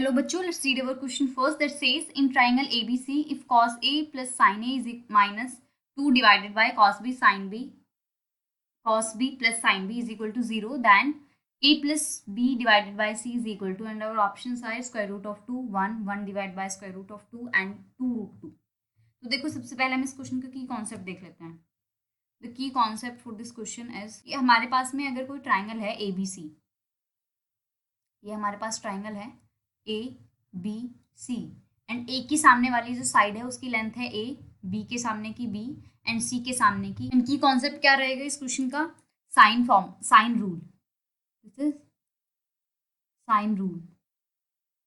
Hello बच्चों, let's read our question first that says in triangle ABC if cos A plus sin A is minus 2 divided by cos B plus sin B is equal to 0, then A plus B divided by C is equal to, and our options are square root of 2, 1 divided by square root of 2 and 2 root 2. तो देखो सबसे पहले हम इस question का की concept देख लेते हैं. The key concept for this question is, ये हमारे पास में अगर कोई ट्राइंगल है ABC, ये हमारे पास ट्राइंगल है ABC एंड ए की सामने वाली जो साइड है उसकी लेंथ है A, B के सामने की B एंड C के सामने की. इनकी कॉन्सेप्ट क्या रहेगा इस क्वेश्चन का? Sine rule. This is sine rule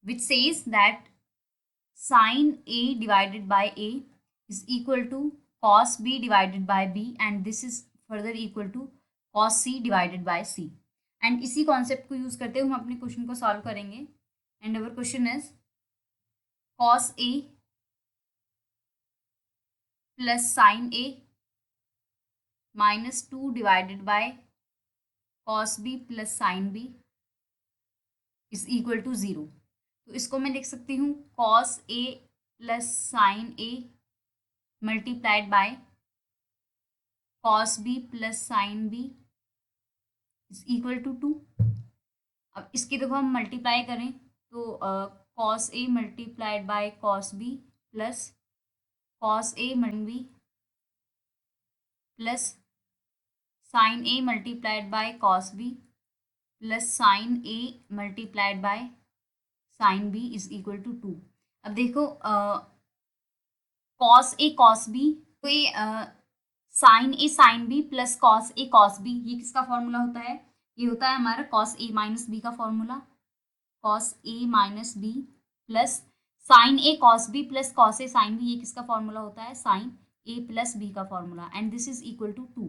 which says that sin A divided by A is equal to cos B divided by B and this is further equal to cos C divided by C. And इसी concept को use करते हुए हम अपने question को solve करेंगे. And our question is cos A plus sin A minus 2 divided by cos B plus sin B is equal to 0. तो इसको मैं लिख सकती हूँ cos A plus sin A multiplied by cos B plus sin B is equal to 2. अब इसकी देखो हम मल्टीप्लाई करें तो cos A multiplied by cos B plus cos A multi B plus sin A multiplied by cos B plus sin A multiplied by sin B is equal to 2. अब देखो cos A cos B, तो ये sin A sin B plus cos A cos B, ये किसका formula होता है? ये होता है हमारा cos A माइनस B का formula. cos A minus B plus sin A cos B plus cos A sin B, ये किसका फॉर्मूला होता है? sin A प्लस B का formula. And this is equal to 2.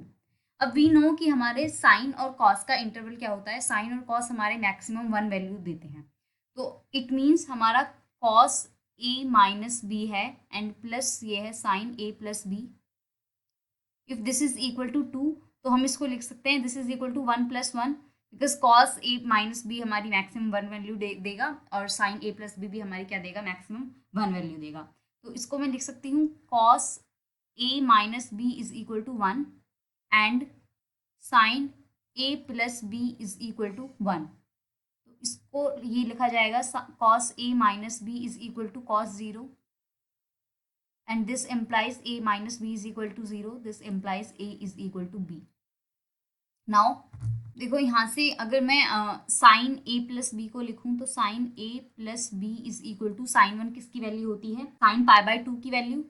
अब वी नो कि हमारे sign और कॉस का इंटरवल क्या होता है. साइन और कॉस हमारे मैक्सिमम 1 वैल्यू देते हैं, तो इट मीन्स हमारा कॉस ए माइनस बी है एंड प्लस ये है sine A plus B. If this is equal to 2 तो हम इसको लिख सकते हैं this is equal to 1 plus 1, because cos A minus B हमारी मैक्सिमम 1 वैल्यू देगा और साइन ए प्लस बी भी हमारी क्या देगा? मैक्सिमम 1 वैल्यू देगा. तो इसको मैं लिख सकती हूँ cos A minus B is equal to 1 and sine A plus B is equal to 1. तो इसको ये लिखा जाएगा cos A minus B is equal to cos 0 and this implies A minus B is equal to 0. This implies A is equal to B. Now देखो यहाँ से अगर मैं साइन A प्लस बी को लिखूँ तो sine A plus B is equal to sine 1 किसकी value होती है? साइन पाई बाय 2 की वैल्यू.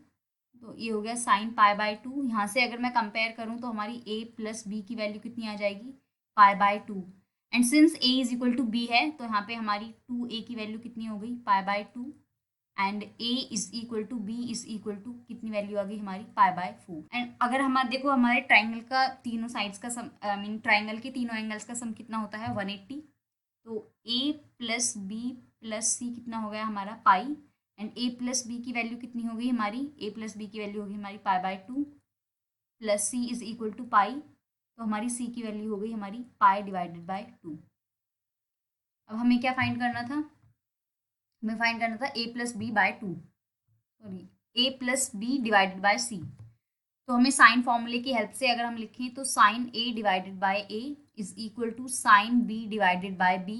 तो ये हो गया साइन पाई बाय 2. यहाँ से अगर मैं कंपेयर करूँ तो हमारी A प्लस बी की वैल्यू कितनी आ जाएगी? Pi by 2. And since A is equal to B है तो यहाँ पे हमारी 2A की वैल्यू कितनी हो गई? Pi by 2. And A is equal to B is equal to कितनी वैल्यू आ गई हमारी? Pi by 4. एंड अगर हमारे देखो हमारे ट्राइंगल का तीनों साइड्स का सम, आई मीन ट्राइंगल के तीनों एंगल्स का सम कितना होता है? 180. तो A plus B plus C कितना हो गया हमारा? Pi. And A plus B की वैल्यू कितनी होगी हमारी? A प्लस बी की वैल्यू होगी हमारी pi by 2 plus C is equal to pi. तो हमारी C की वैल्यू हो गई हमारी पाई डिवाइडेड बाय 2. अब हमें क्या फाइंड करना था? हमें फाइंड करना था A plus B by 2, sorry A plus B divided by C. तो हमें साइन फॉर्मूले की हेल्प से अगर हम लिखें तो sine A divided by A is equal to sine B divided by B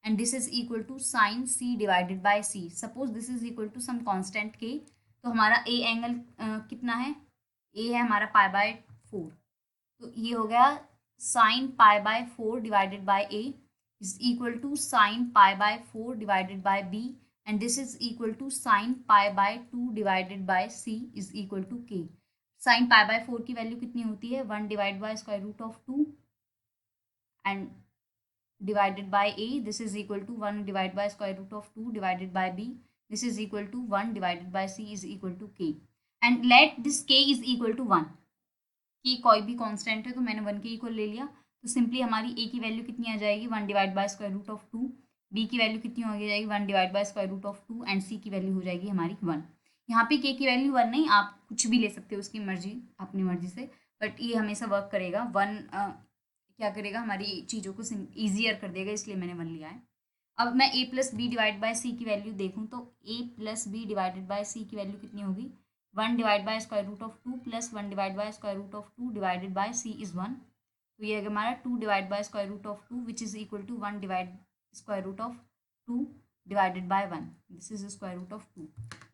and this is equal to sin C divided by C. Suppose this is equal to some constant K. तो हमारा A angle कितना है? A है हमारा पाई by 4. तो ये हो गया sin pi by 4 divided by A is equal to sin pi by 4 divided by B and this is equal to sin pi by 2 divided by C is equal to K. sin pi by 4 की value कितनी होती है? 1 divide by square root of 2 and divided by A, this is equal to 1 divided by square root of 2 divided by B, this is equal to 1 divided by C is equal to K. and let this K is equal to 1. कि कोई भी constant है तो मैंने 1 के equal ले लिया, तो सिंपली हमारी A की वैल्यू कितनी आ जाएगी? 1 divide by square root of 2. B की वैल्यू कितनी हो जाएगी? 1 divide by square root of 2 and C की वैल्यू हो जाएगी हमारी 1. यहाँ पे K की वैल्यू 1 नहीं, आप कुछ भी ले सकते हो उसकी मर्जी, अपनी मर्जी से, बट ये हमेशा वर्क करेगा. 1 क्या करेगा? हमारी चीज़ों को ईजियर कर देगा, इसलिए मैंने 1 लिया है. अब मैं a plus B divide by C की वैल्यू देखूँ तो a plus B divided by C की वैल्यू कितनी होगी, 1 divide by square root of 2 plus 1 divide by square root of 2 divided by C is 1। तो ये है हमारा 2 divide by square root of 2 which is equal to 1 divide square root of 2 divided by 1, this is square root of 2।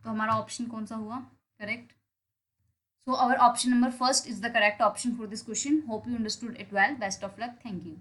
तो हमारा option कौन सा हुआ correct? So our option number first is the correct option for this question. Hope you understood it well. Best of luck. Thank you.